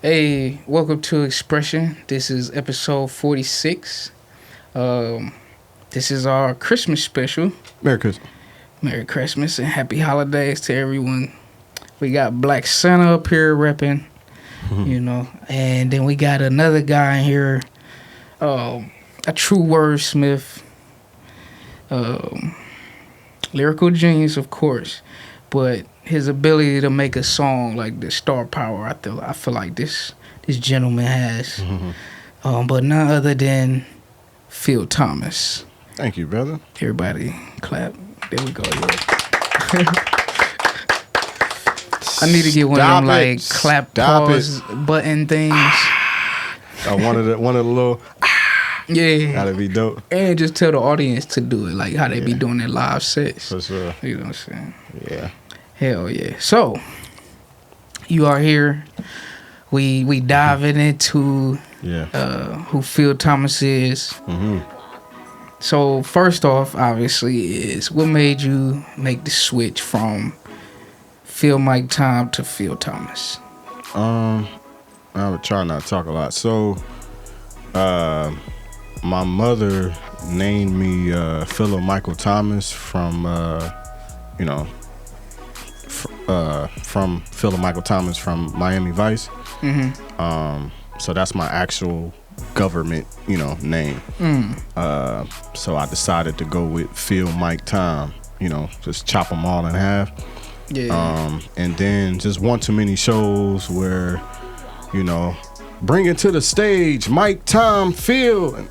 Hey, welcome to Xpression. This is episode 46. This is our Christmas special. Merry Christmas. Merry Christmas and happy holidays to everyone. We got Black Santa up here repping, and then we got another guy in here, a true wordsmith, lyrical genius, of course, but his ability to make a song like the star power, I feel like this gentleman has, but none other than Phyll Thomas. Thank you, brother. Everybody clap. There we go. I need to get one of them like clap pause button things. One of the little yeah. Gotta be dope. And just tell the audience to do it, like how they be doing their live sets. For sure. You know what I'm saying? Yeah. Hell yeah. So you are here. We diving into who Phyll Thomas is. So first off, obviously, is what made you make the switch from Phil Mike Tom to Phyll Thomas? I would try not to talk a lot. So, my mother named me Philo Michael Thomas from Philo Michael Thomas from Miami Vice. So that's my actual government, name. So I decided to go with Phil Mike Tom, just chop them all in half. Yeah. And then just one too many shows where, bring it to the stage, Mike Tom Phil.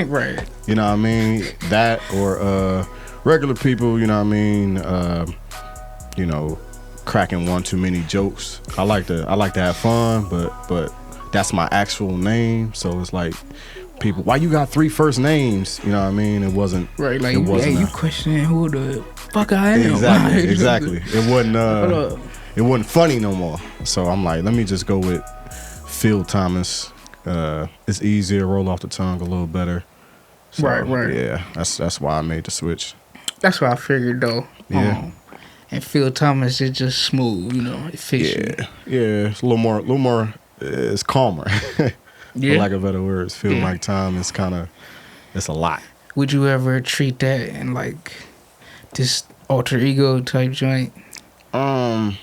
Right. You know what I mean? That or regular people, cracking one too many jokes. I like to have fun, but that's my actual name. So it's like people, why you got 3 first names? You know what I mean? It wasn't right. Like you questioning who the fuck I am. Exactly. It wasn't funny no more. So I'm like, let me just go with Phyll Thomas. It's easier, roll off the tongue a little better. So, right. Yeah, that's why I made the switch. That's what I figured though. Yeah. And Phyll Thomas is just smooth, it fits you. Yeah. It's a little more. It's calmer. For lack of better words, Phil Mike Tom is it's a lot. Would you ever treat that in like this alter ego type joint? I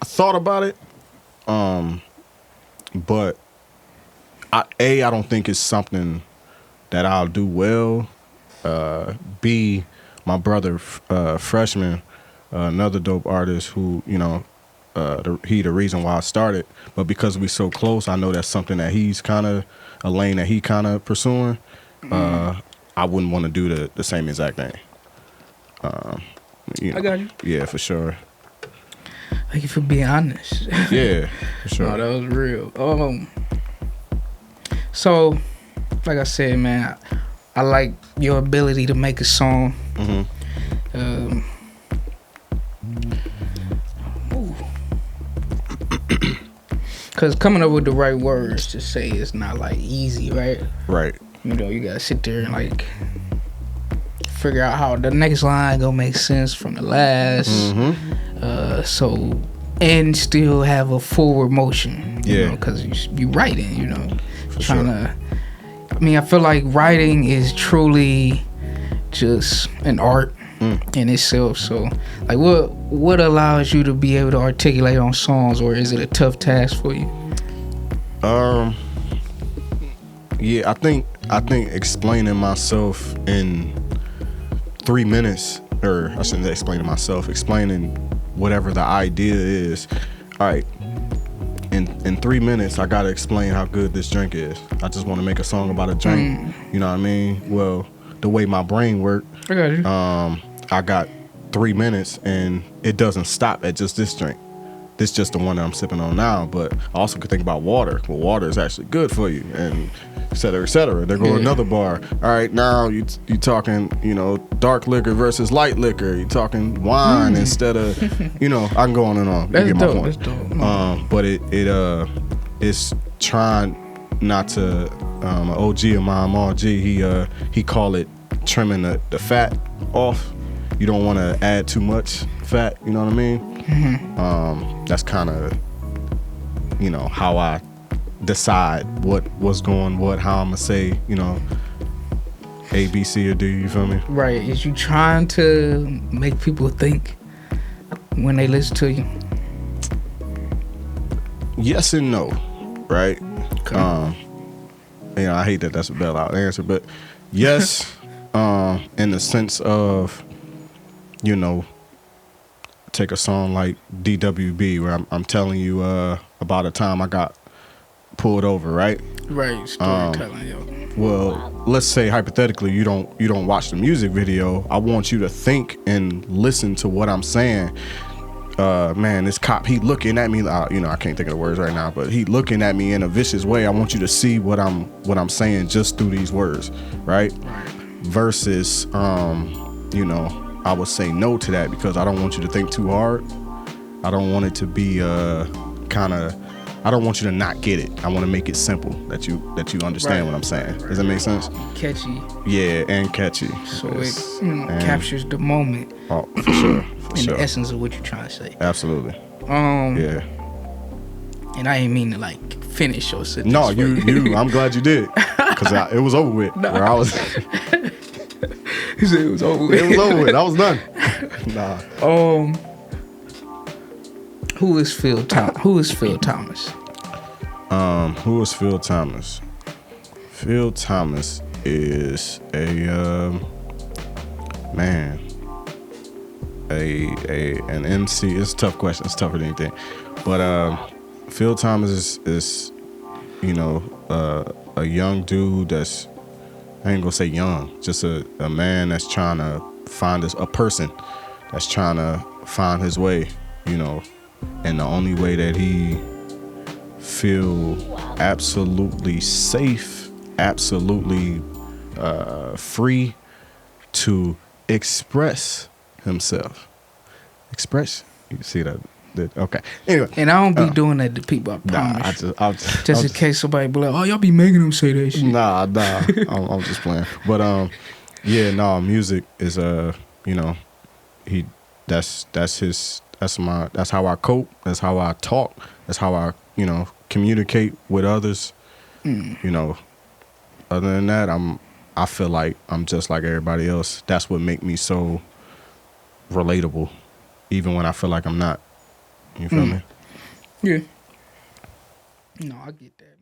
thought about it, but I don't think it's something that I'll do well. B, my brother, Freshman, another dope artist who, the reason why I started, but because we so close, I know that's something that he's kind of a lane that he kind of pursuing. I wouldn't want to do the same exact thing. I got you. Yeah, for sure. Thank you for being honest. Yeah, for sure. No, that was real. So, like I said, man, I like your ability to make a song. Because coming up with the right words to say is not like easy, right? Right. You gotta sit there and like figure out how the next line gonna make sense from the last. So and still have a forward motion. Because you writing. For trying sure. to. I mean, I feel like writing is truly just an art in itself. So, like, what allows you to be able to articulate on songs, or is it a tough task for you? Yeah, I think explaining myself in 3 minutes, or I shouldn't say explaining myself, explaining whatever the idea is. All right, in 3 minutes, I gotta explain how good this drink is. I just want to make a song about a drink. You know what I mean? Well, the way my brain works, I got you. I got 3 minutes, and it doesn't stop at just this drink. This is just the one that I'm sipping on now, but I also could think about water. Well, water is actually good for you, and et cetera, et cetera. There go another bar. All right, now you talking, dark liquor versus light liquor. You talking wine instead of, I can go on and on. That's you get dope. my point. That's dope. But it's trying not to. An OG of mine, RG, he call it trimming the fat off. You don't want to add too much fat. You know what I mean? That's kind of you know, how I decide what's going what, how I'm gonna say, you know, A, B, C, or D. You feel me? Right. Is you trying to make people think when they listen to you? Yes and no, right? Okay. You know, I hate that that's a bailout answer, but yes, in the sense of, you know, take a song like DWB, where I'm telling you about a time I got pulled over, right? Right. Storytelling, yo. Well, let's say hypothetically you don't watch the music video. I want you to think and listen to what I'm saying. Man, this cop, he looking at me, you know, I can't think of the words right now, but he looking at me in a vicious way. I want you to see what I'm saying just through these words, right? Versus, you know, I would say no to that because I don't want you to think too hard. I don't want it to be I don't want you to not get it. I want to make it simple that you understand what I'm saying. Does that make sense? Catchy. Yeah, and catchy. So it captures the moment. Oh, for sure. The essence of what you're trying to say. Absolutely. Yeah. And I ain't mean to like finish your sentence. No, you. I'm glad you did, because it was over with. No. Where I was. He said it was over with. It was over with. I was done. Nah. Who is Phyll Thomas? Who is Phyll Thomas? Who is Phyll Thomas? Phyll Thomas is an MC. It's a tough question. It's tougher than anything. But Phyll Thomas is you know, a young dude that's, I ain't gonna say young, just a man that's trying to find a person that's trying to find his way, you know, and the only way that he feel absolutely safe, absolutely free to express himself. Express? You see that? Okay. Anyway. And I don't be doing that to people, I promise. Nah, just in case somebody be like, oh, y'all be making them say that shit. Nah. I'm just playing. But yeah, no, music is you know, that's how I cope, that's how I talk, that's how I, you know, communicate with others. You know, other than that, I feel like I'm just like everybody else. That's what make me so relatable, even when I feel like I'm not. You feel me? Yeah. No, I get that.